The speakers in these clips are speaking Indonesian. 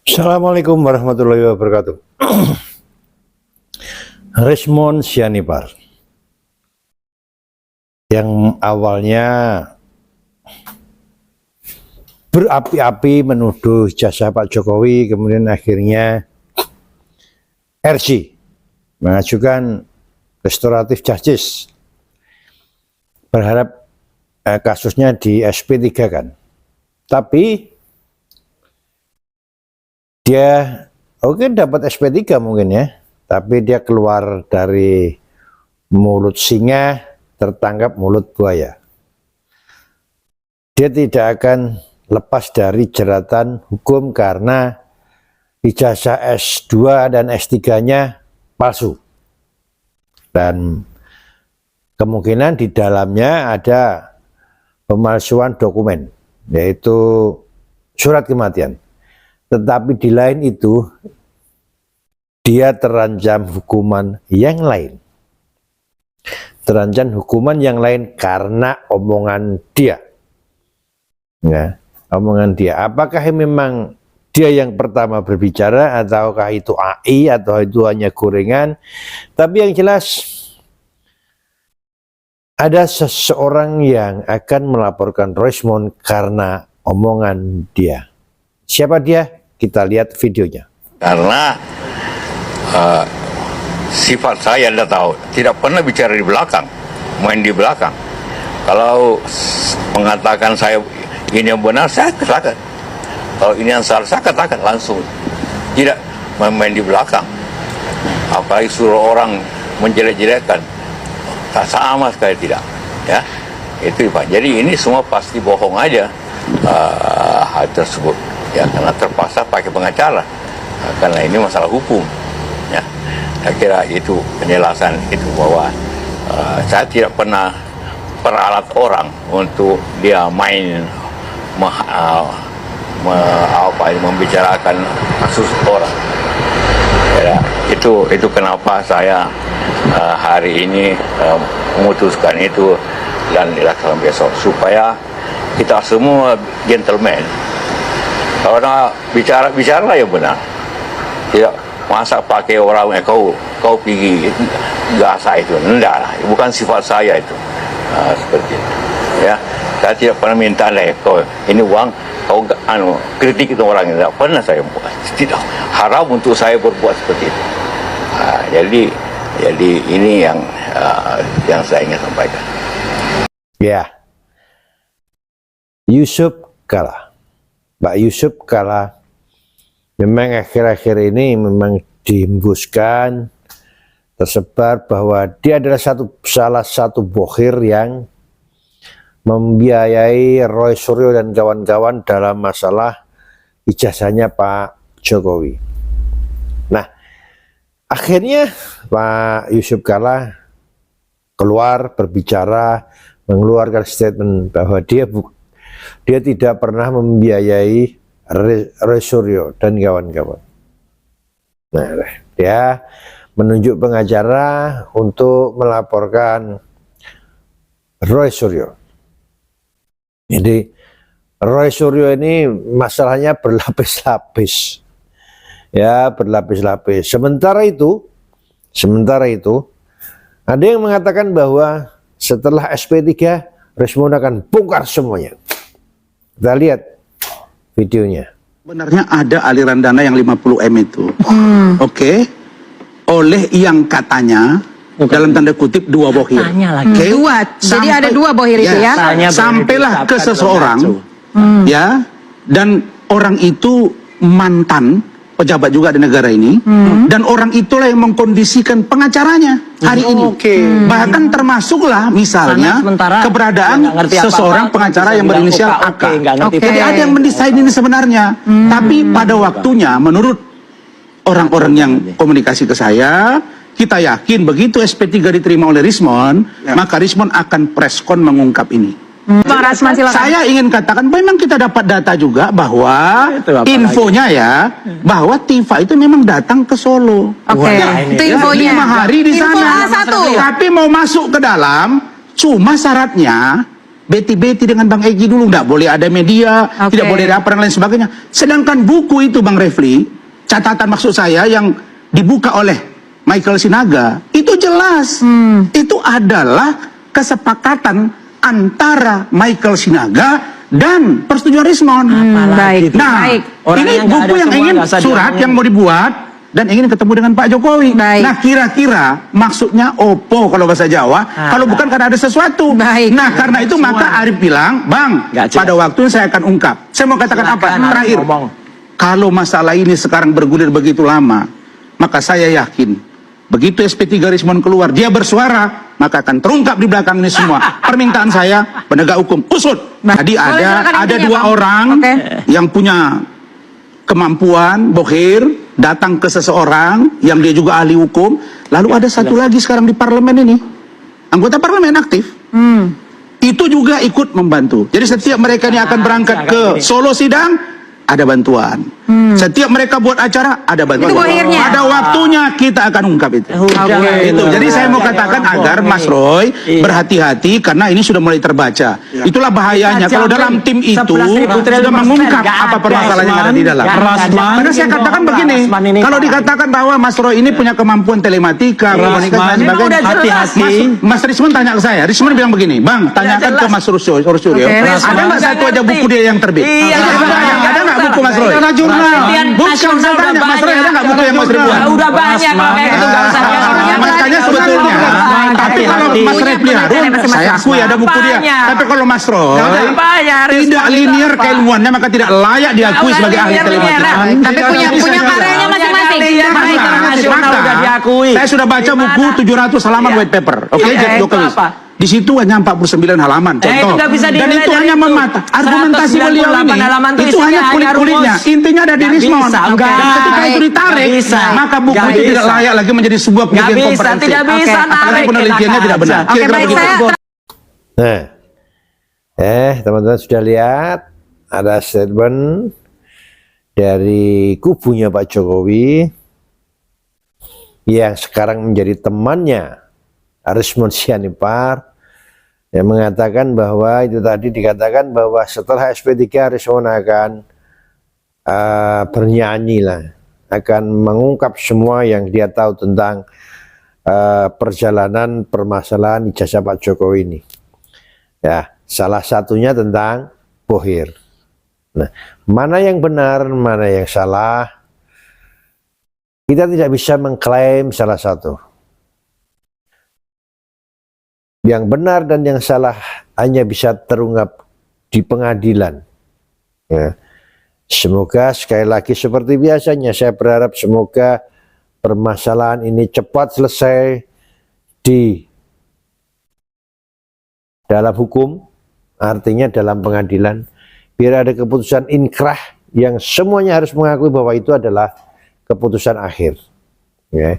Assalamualaikum warahmatullahi wabarakatuh. Resmond Sianipar yang awalnya berapi-api menuduh jasa Pak Jokowi, kemudian akhirnya RC mengajukan restoratif justice, berharap kasusnya di SP3 kan. Tapi dia dapat SP3 mungkin ya, tapi dia keluar dari mulut singa tertangkap mulut buaya. Dia tidak akan lepas dari jeratan hukum karena ijazah S2 dan S3-nya palsu. Dan kemungkinan di dalamnya ada pemalsuan dokumen, yaitu surat kematian. Tetapi di lain itu, dia terancam hukuman yang lain. Terancam hukuman yang lain karena omongan dia. Ya, omongan dia. Apakah memang dia yang pertama berbicara, ataukah itu AI, atau itu hanya gorengan? Tapi yang jelas, ada seseorang yang akan melaporkan Resmond karena omongan dia. Siapa dia? Kita lihat videonya. Karena sifat saya Anda tahu, tidak pernah bicara di belakang, main di belakang. Kalau mengatakan saya ini yang benar, saya katakan. Kalau ini yang salah, saya katakan langsung. Tidak main di belakang. Apalagi suruh orang menjelek-jelekkan, tak sama sekali tidak. Ya, itu Pak. Jadi ini semua pasti bohong aja hal tersebut. Ya, karena terpaksa pakai pengacara, karena ini masalah hukum. Ya, saya kira itu penjelasan itu bahwa saya tidak pernah peralat orang untuk dia main membicarakan kasus orang. Ya, itu kenapa saya hari ini memutuskan itu dan dilaksanakan besok supaya kita semua gentleman. Kalau bicara yang benar, tidak masa pakai orang kau pergi gasa itu, enggak lah, bukan sifat saya itu, seperti itu. Ya, saya tidak pernah minta kau ini uang, kau kritik itu orang, tidak pernah saya buat, tidak haram untuk saya berbuat seperti itu. Jadi ini yang saya ingin sampaikan. Ya, Yusuf Kala. Pak Yusuf Kala memang akhir-akhir ini memang dihembuskan, tersebar bahwa dia adalah salah satu bohir yang membiayai Roy Suryo dan kawan-kawan dalam masalah ijazahnya Pak Jokowi. Nah, akhirnya Pak Yusuf Kala keluar berbicara, mengeluarkan statement bahwa dia tidak pernah membiayai Roy Suryo dan kawan-kawan. Nah, dia menunjuk pengacara untuk melaporkan Roy Suryo. Jadi Roy Suryo ini masalahnya berlapis-lapis. Ya, berlapis-lapis. Sementara itu ada yang mengatakan bahwa setelah SP3 Resmond akan bongkar semuanya. Kita lihat videonya. Sebenarnya ada aliran dana yang 50 M itu. Oke. Oleh yang katanya dalam tanda kutip dua bohir. Dua. Jadi ada dua bohir itu ya. Sampailah ke seseorang ya, dan orang itu mantan pejabat juga di negara ini, dan orang itulah yang mengkondisikan pengacaranya hari ini. Bahkan termasuklah misalnya keberadaan seseorang pengacara yang berinisial AK. Jadi ada yang mendesain ini sebenarnya. Tapi pada waktunya menurut orang-orang yang komunikasi ke saya, kita yakin begitu SP3 diterima oleh Resmond, maka Resmond akan preskon mengungkap ini. Bang Rasman, silakan. Saya ingin katakan memang kita dapat data juga bahwa infonya ya, bahwa Tifa itu memang datang ke Solo. Itu infonya. 5 hari di sana. Info A1. Tapi mau masuk ke dalam, cuma syaratnya beti-beti dengan Bang Egy dulu, nggak boleh ada media, Oke. tidak boleh ada apa dan lain sebagainya. Sedangkan buku itu Bang Refli, catatan maksud saya yang dibuka oleh Michael Sinaga, itu jelas. Itu adalah kesepakatan antara Michael Sinaga dan persetujuan Rismon. Baik. Nah, Baik. ini buku yang ingin surat yang mau dibuat dan ingin ketemu dengan Pak Jokowi. Baik. Nah, kira-kira maksudnya opo kalau bahasa Jawa, kalau bukan karena ada sesuatu. Baik. Nah, karena itu maka Arif bilang, Bang, Nggak jelas. pada waktunya saya akan ungkap. Saya mau katakan apa? Silakan, Arif Terakhir, ngomong. kalau masalah ini sekarang bergulir begitu lama, maka saya yakin begitu SP3 Rismon keluar, dia bersuara, maka akan terungkap di belakang ini semua. Permintaan saya, penegak hukum, usut. Nah, Jadi boleh silakan ada intinya, dua Bang. orang Oke. yang punya kemampuan, bohir, datang ke seseorang yang dia juga ahli hukum. Lalu ada satu lagi sekarang di parlemen ini, anggota parlemen aktif. Itu juga ikut membantu. Jadi setiap mereka ini akan berangkat ke Solo sidang, ada bantuan. Setiap mereka buat acara, ada bantuan. Itu bohirnya. Pada waktunya kita akan ungkap itu. Itu. Jadi saya mau katakan agar Mas Roy berhati-hati karena ini sudah mulai terbaca. Itulah bahayanya kalau dalam tim itu sudah mengungkap apa permasalahan yang ada di dalam. Karena saya katakan begini, kalau dikatakan bahwa Mas Roy ini punya kemampuan telematika, komunikasi dan sebagainya, hati-hati. Mas Rismon tanya ke saya, Rismon bilang begini, Bang, tanyakan ke Mas Suryo, Oke. ada nggak satu aja buku dia yang terbit? Ada nggak buku Mas Roy? Bukan, saya tanya Mas Roy, ada nggak buku yang Mas Roy buat? Udah banyak kalau kayak gitu nggak usah. Makanya sebetulnya, tapi kalau Mas Refli Harun, saya akui ada buku dia. Tapi kalau Mas Roy tidak linear keilmuannya, maka tidak layak diakui sebagai ahli telematika. Tapi punya karyanya masing-masing. Baik. Saya sudah baca buku 700 halaman white paper. Oke, Jack Jokowi. Di situ hanya 49 halaman, contoh. itu nggak bisa Dan dinilai itu dari hanya itu. memata. Argumentasi 198 beliau halaman ini, itu itu hanya isinya kulit-kulitnya. rumus. Intinya ada di Nggak Rismon. bisa, Dan nggak. ketika itu ditarik, Nggak bisa. maka buku Nggak itu tidak bisa. layak lagi menjadi sebuah Nggak penelitian bisa, komprehensif. tidak bisa. Oke. Apalagi narik, penelitiannya enak tidak benar. aja. Oke, Kira-kira baik, begitu. saya Nah, teman-teman sudah lihat ada statement dari kubunya Pak Jokowi yang sekarang menjadi temannya Rismon Sianipar yang mengatakan bahwa itu tadi dikatakan bahwa setelah SP3 Rismon akan bernyanyi lah, akan mengungkap semua yang dia tahu tentang perjalanan permasalahan ijazah Pak Jokowi ini. Ya, salah satunya tentang bohir. Nah, mana yang benar, mana yang salah, kita tidak bisa mengklaim salah satu. Yang benar dan yang salah hanya bisa terungkap di pengadilan. Ya. Semoga sekali lagi seperti biasanya, saya berharap semoga permasalahan ini cepat selesai di dalam hukum, artinya dalam pengadilan, biar ada keputusan inkrah yang semuanya harus mengakui bahwa itu adalah keputusan akhir. Ya.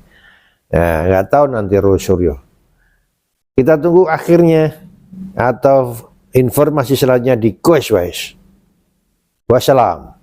Nah, nggak tahu nanti Roy Suryo. Kita tunggu akhirnya atau informasi selanjutnya di Quest Wise. Wassalam.